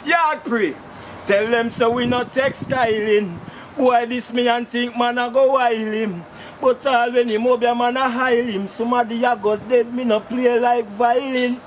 Yard pre. Tell them so we not textiling. Boy, this me and think man I go while him. But all when him up, man I hide him. Somebody a got dead, me no play like violin.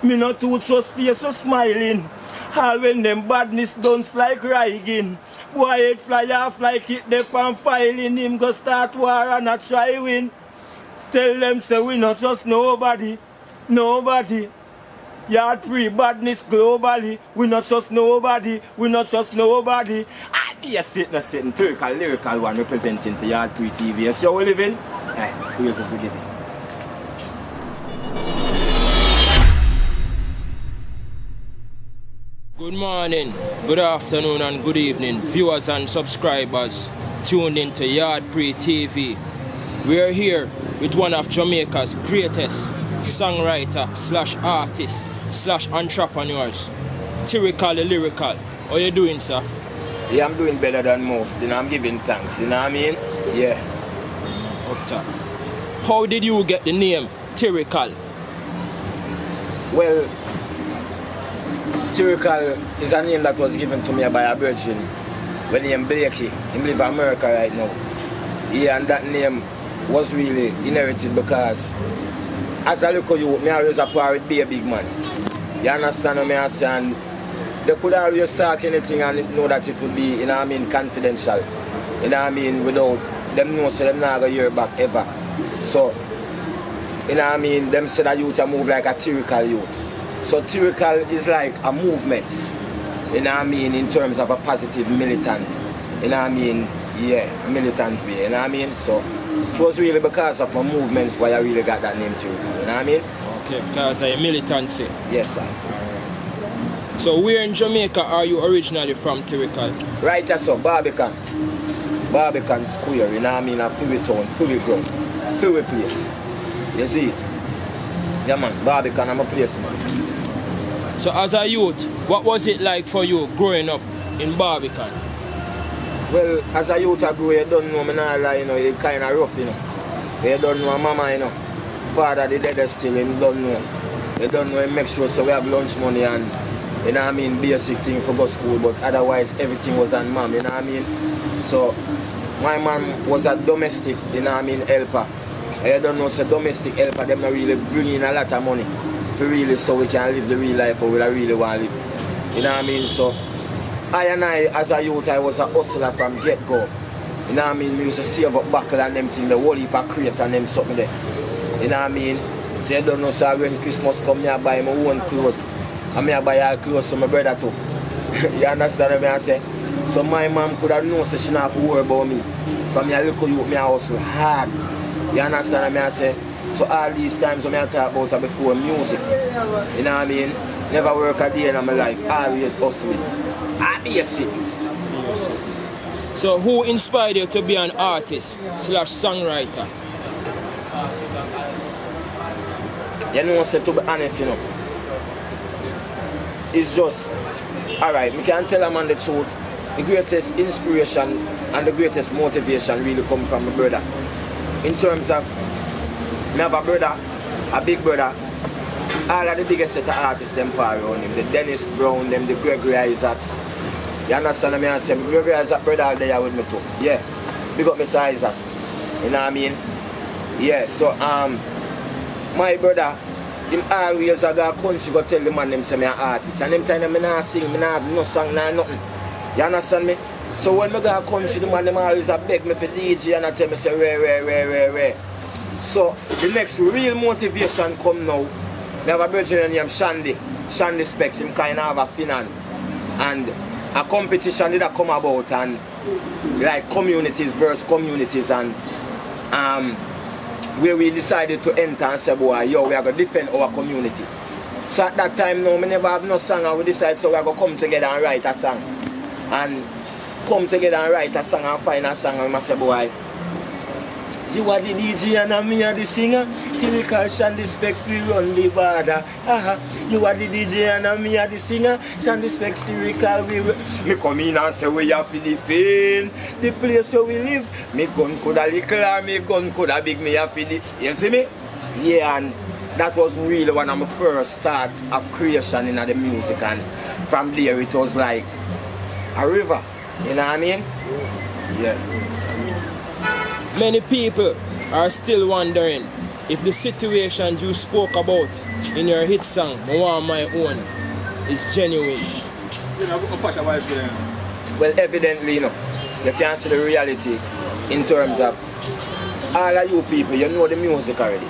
Me no too trust face so smiling. All when them badness done like Reagan. Boy head fly off like it they pan filing. Him go start war and a try win. Tell them so we not trust nobody. Nobody. Yard pre badness globally. We not trust nobody. We not trust nobody. Ah, yes, sitting lyrical one representing for Yard Pre TV. Yes, you living? Right, who is we living? Good morning, good afternoon and good evening, viewers and subscribers tuned into Yard Pre TV. We are here with one of Jamaica's greatest songwriter / artist / entrepreneurs, Tyrical the Lyrical. How you doing, sir? Yeah, I'm doing better than most. You know, I'm giving thanks. You know what I mean? Yeah. Up top. How did you get the name Tyrical? Well, Tyrical is a name that was given to me by a virgin when named Blakey. He lives in America right now. Yeah, and that name was really inherited because as I look at you, I always apart with be a big man. You understand what I say? And they could always talk anything and know that it would be, you know what I mean, confidential. You know what I mean, without them know so them not going to hear back ever. So, you know what I mean, them say that youth move like a Tyrical youth. So Tyrical is like a movement, you know what I mean, in terms of a positive militant. You know what I mean? Yeah, militant way, you know what I mean? So it was really because of my movements why I really got that name Tyrical, you know what I mean? Okay, because of your militancy. Yes, sir. So where in Jamaica are you originally from, Tyrical? Right as so, Barbican. Barbican Square, you know what I mean? A Fury town, Fury ground, Fury place. You see it? Yeah man, Barbican, I'm a place man. So as a youth, what was it like for you growing up in Barbican? Well, as a youth I grew, you don't know me now, like, you know, it's kind of rough, you know. You don't know mama, you know. Father, the dead still, you don't know. You don't know, he make sure so we have lunch money and, you know what I mean, basic thing for go school, but otherwise everything was on mom, you know what I mean? So, my mom was a domestic, you know what I mean, helper. I don't know, so domestic helper, them not really bring in a lot of money for really so we can live the real life or we really want to live. You know what I mean? So, I, as a youth, I was a hustler from get-go. You know what I mean? We used to save up buckle and them things, the whole heap of crate and them something there. You know what I mean? So you don't know, so when Christmas come, I buy my own clothes. And I buy all clothes for my brother too. You understand what I say? So my mom could have known so she not have to worry about me. From me a little youth, me hustle hard. You understand what I say? So all these times when I talk about it before music, you know what I mean? Never work a day in my life, always hustling. I be a sick. So who inspired you to be an artist / songwriter? You know, so to be honest, you know, it's just, alright, we can tell a man the truth. The greatest inspiration and the greatest motivation really come from my brother. In terms of, I have a brother, a big brother, all of the biggest set of artists them far around him, the Dennis Brown, them, the Gregory Isaacs. You understand what I say? Gregory Isaac brother all there with me too. Yeah. Big up Mr. Isaac. You know what I mean? Yeah, so my brother, him always a go country go tell the man them say me an artist. And them time them not sing, me not have no song, nah nothing. You understand me? So when I go country, the man them always a beg me for DJ and I tell me say rare. So the next real motivation come now. I have a brother named Shandy Specs, him kind of have a finan. And a competition did come about and like communities versus communities and where we decided to enter and say, boy, yo, we are going to defend our community. So at that time now, we never have no song and we decided so we are going to come together and write a song. And come together and write a song and find a song and we must say, boy, you are the DJ and me are the singer. Tyrical Shandy Specs, we run the border. You are the DJ and me are the singer. Shandy Specs, Tyrical, me come in and say we have to defend the place where we live. Me gun could a little or me gun could a big, me have to defend. You see me? Yeah, and that was really one of my first start of creation in the music. And from there it was like a river. You know what I mean? Yeah. Many people are still wondering if the situations you spoke about in your hit song, I Want My Own, is genuine. Well, evidently, you can see the reality in terms of all of you people, you know the music already.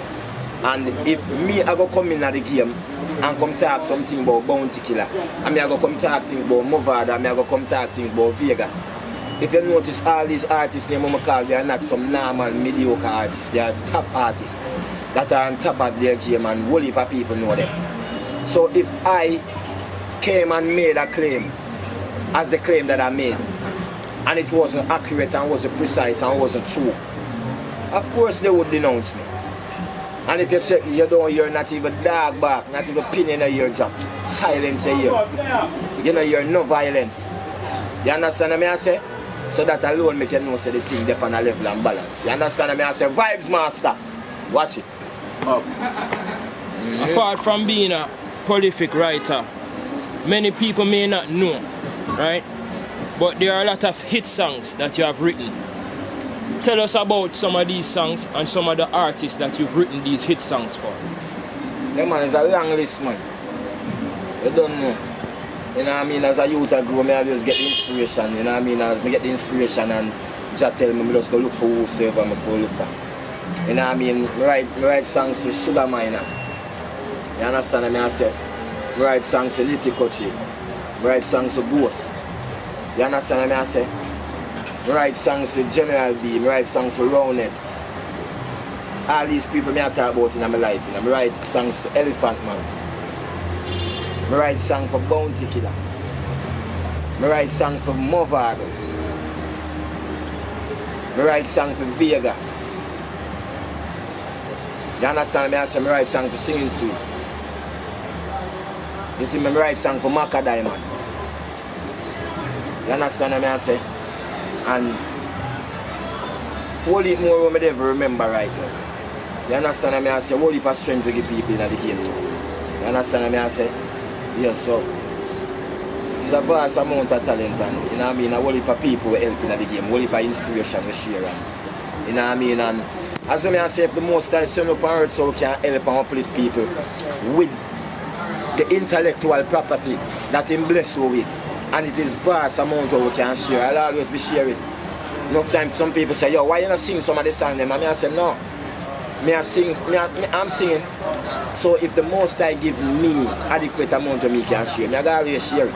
And if me, I go come in at the game and come talk something about Bounty Killer, and me I go come talk things about Movada, and me I go come talk things about Vegas. If you notice all these artists name I call, they are not some normal, mediocre artists. They are top artists that are on top of their game, and whole heap of people know them. So if I came and made a claim as the claim that I made, and it wasn't accurate and wasn't precise and wasn't true, of course they would denounce me. And if you check, you don't hear not even dog bark, not even pin in your job. Silence a ear. You know, you're no violence. You understand what I say? So that alone make you know say the thing depend on a level and balance. You understand what I say? Vibes master. Watch it. Apart from being a prolific writer, many people may not know, right? But there are a lot of hit songs that you have written. Tell us about some of these songs and some of the artists that you've written these hit songs for. Yeah man, it's a long list man. You don't know. You know what I mean? As a youth I grow, I always get the inspiration. You know what I mean? As I get the inspiration and just tell me, I just go look for whosoever I look for. You know what I mean? I write songs for Sugar Minott. You understand what I say? I write songs for Little Kochi. I write songs for Ghost. You understand what I say? I write songs for General B. I write songs for Roundhead. All these people I talk about in my life. I write songs for Elephant Man. I write songs for Bounty Killer. I write songs for Movada. I write songs for Vegas. You understand me? I write songs for Singing Sweet. You see me write songs for Maca Diamond. You understand what I say? And whole heap more I ever remember right now. You understand what I say? Whole heap of strength to give people in the game too. You understand what I say? Yes, so there's a vast amount of talent and you know what I mean, a whole heap of people will help in the game, a whole heap of inspiration we share. You know what I mean? And as I say, if the most time send up on earth so we can help and uplift people with the intellectual property that Him bless you with. And it is vast amount of we can share. I'll always be sharing. Enough times some people say, yo, why you not sing some of the songs them? And I say, no. I'm singing. So if the most I give me adequate amount of me can share, I gotta always share it.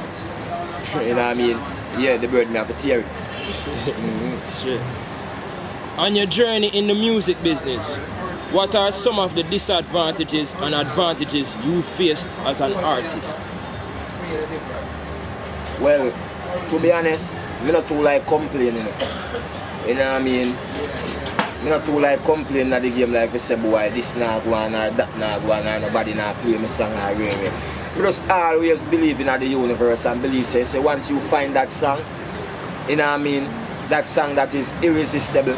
You know what I mean? Yeah, the bird me have to tear it. Sure. On your journey in the music business, what are some of the disadvantages and advantages you faced as an artist? Well, to be honest, I not too like complaining. You know what I mean? I not too like complaining at the game like I say, boy, this not go on or that not go on or nobody not play my song or really. I just always believe in the universe and believe say once you find that song, you know what I mean, that song that is irresistible,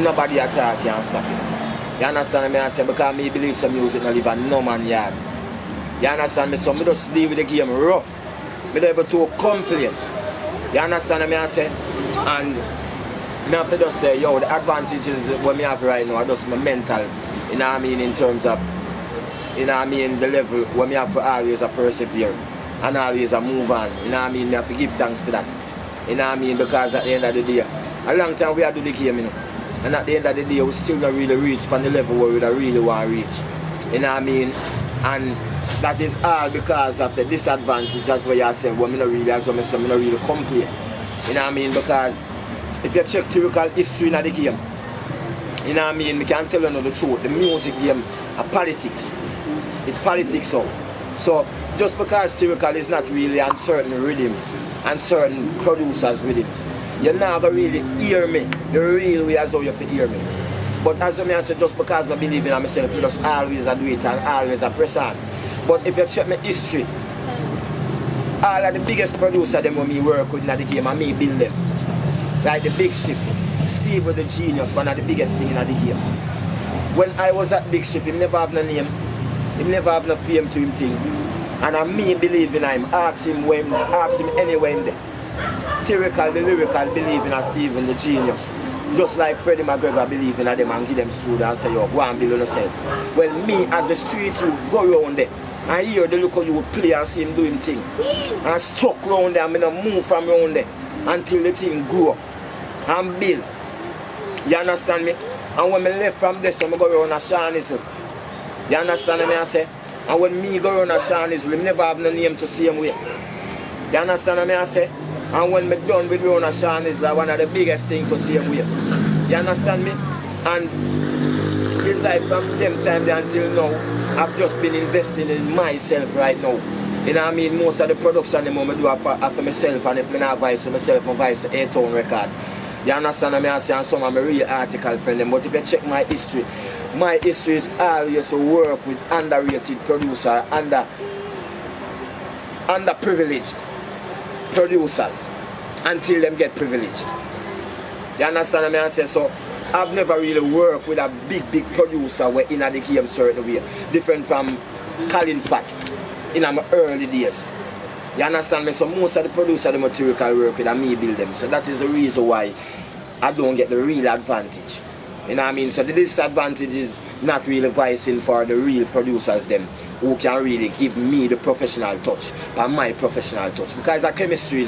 nobody at all can stop it. You understand me? I say because me believe some music not live on no man yard. You understand me? So I just deal with the game rough. I don't ever to complain. You understand me? I say? And I have to just say, yo, the advantages what I have right now are just my mental, you know what I mean, in terms of, you know what I mean, the level where I have to always persevere and always move on. You know what I mean? I have to give thanks for that. You know what I mean? Because at the end of the day, a long time we have to do the game, you know. And at the end of the day, we still not really reach on the level where we really want to reach. You know what I mean? And that is all because of the disadvantage. That's what you're saying. Well, I not really, as I say, I not really complain. You know what I mean? Because if you check theoretical history in the game, you know what I mean? We can tell you the truth. The music game, politics. It's politics out. So just because theoretical is not really on certain rhythms and certain producers' rhythms, you're not going to really hear me the real way as how you hear me. But as I say, just because I believe in myself, I just always do it and always press on. But if you check my history, all of the biggest producers them when me work with in the game and me build them. Like the Big Ship, Steve the Genius, one of the biggest things in the game. When I was at Big Ship, he never have no name, he never have no fame to him thing. And I me believe in him. Ask him anywhere in there. Theoretical, the lyrical, believe in Stephen the genius. Just like Freddie McGregor believe in them and give them studio and say, yo, go and build on yourself. Well, me as the street you go around there and hear the look how you play and see him doing things. And stuck around there and I move from around there until the thing grow and build. You understand me? And when I left from there, so I go around a Shanism. You understand me? I say? And when me go around a Shanism, I never have no name to see him with. You understand me? I say? And when I'm done with Rona Sean is like one of the biggest things to see him with. You understand me? And it's like from them time until now, I've just been investing in myself right now. You know what I mean? Most of the production I do for myself, and if I not voice for myself, I voice A-Tone record. You understand me? I say, and some of my real article friend them. But if you check my history is always to work with underrated producer, underprivileged producers until them get privileged. You understand me? I say, so I've never really worked with a big producer where in the game certain way. Different from Colin Fat in my early days. You understand me? So most of the producers the material I work with and me build them. So that is the reason why I don't get the real advantage. You know what I mean? So the disadvantage is not really voicing for the real producers them who can really give me the professional touch, but my professional touch. Because it's chemistry, you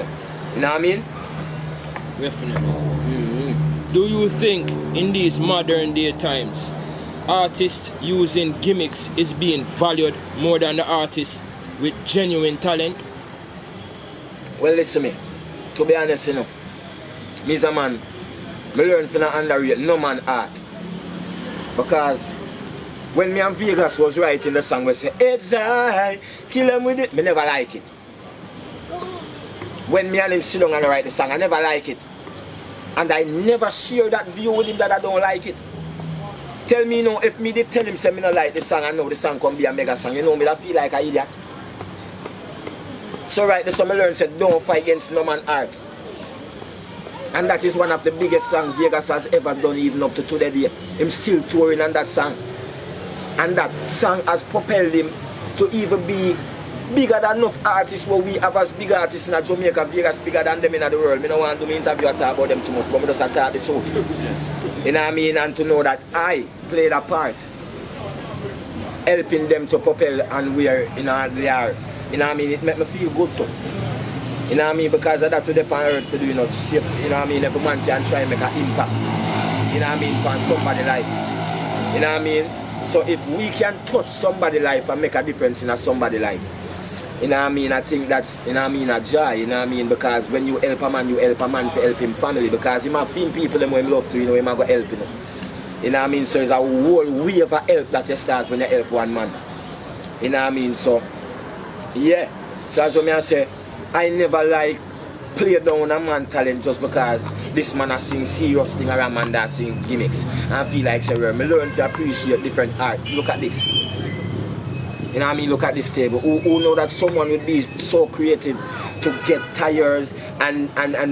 know what I mean? Definitely. Do you think in these modern day times, artists using gimmicks is being valued more than the artists with genuine talent? Well, listen me. To be honest, you know, me as a man, I learn from the underrate no man art. Because when me and Vegas was writing the song, we say, it's I, kill him with it, me never like it. When me and him sit down and write the song, I never like it. And I never share that view with him that I don't like it. Tell me, you know, if me did tell him say me don't like the song, I know the song can be a mega song, you know me, I feel like an idiot. So right, the summer learn said, don't fight against no man art. And that is one of the biggest songs Vegas has ever done, even up to today. Him still touring on that song. And that song has propelled him to even be bigger than enough artists where we have as big artists in Jamaica. Vegas bigger than them in the world. I don't want to do an interview and talk about them too much, but I just talk the truth. You know what I mean? And to know that I played a part helping them to propel and where they are. You know what I mean? It made me feel good too. You know what I mean? Because that's what they're on earth to do, you know, shape, you know what I mean? Every man can try and make an impact. You know what I mean? For somebody's life. You know what I mean? So if we can touch somebody's life and make a difference in somebody's life, you know what I mean? I think that's, you know what I mean, a joy, you know what I mean? Because when you help a man to help him family. Because he might feel people them when love to, you know, he might go help, you know. You know what I mean? So it's a whole wave of help that you start when you help one man. You know what I mean? So, yeah. So as I say, I never like play down a man talent just because this man has sing serious thing or a man that sing gimmicks. And I feel like, say, I learn to appreciate different art. Look at this. You know what I mean? Look at this table. Who know that someone would be so creative to get tires and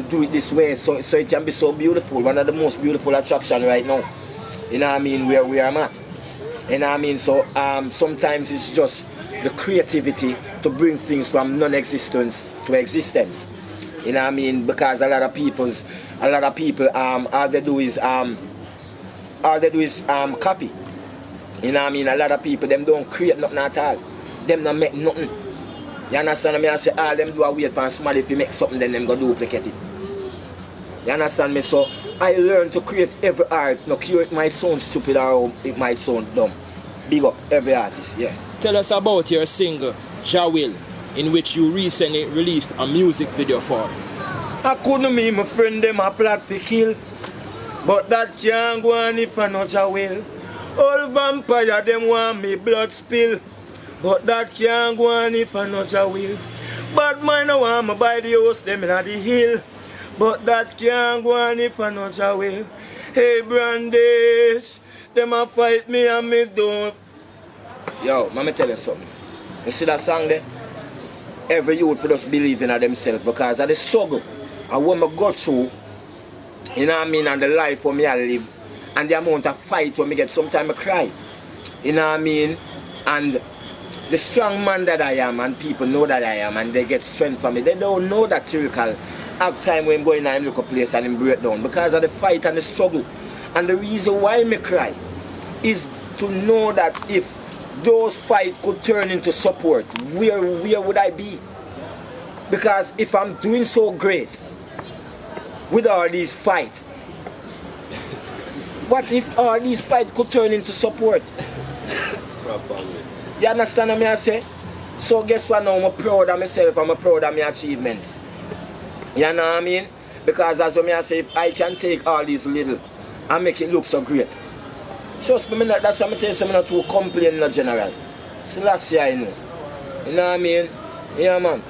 do it this way so it can be so beautiful. One of the most beautiful attractions right now. You know what I mean? Where we are at. You know what I mean? So sometimes it's just the creativity to bring things from non-existence to existence. You know what I mean? Because a lot of people all they do is copy. You know what I mean? A lot of people them don't create nothing at all. Them don't make nothing. You understand me? I say all them do a wait for somebody if you make something then them go duplicate it. You understand me? So I learn to create every art. No care it might sound stupid or it might sound dumb. Big up every artist, yeah. Tell us about your single, Jah Will, in which you recently released a music video for. I couldn't meet my friend them a plot for kill, but that can't go on if I not Jah Will. All vampire them want me blood spill, but that can't go on if I not Jah Will. Bad man I want me buy the house them in the hill, but that can't go on if I not Jah Will. Hey Brandish, them a fight me and me don't. Yo, let me tell you something. You see that song there? Every youth for just believe in themselves because of the struggle. And when I go through, you know what I mean, and the life for me I live, and the amount of fight when I get, sometimes I cry. You know what I mean? And the strong man that I am, and people know that I am, and they get strength from me. They don't know that Tirical have time when going and look a place and him break down because of the fight and the struggle. And the reason why me cry is to know that if those fights could turn into support, where would I be? Because if I'm doing so great with all these fights, what if all these fights could turn into support? You understand what I say? So guess what now? I'm proud of myself, I'm proud of my achievements. You know what I mean? Because as I say, if I can take all these little and make it look so great. Trust me, that's what I'm telling you, I'm not to complain in general. So that's I know. You know what I mean? Yeah, man.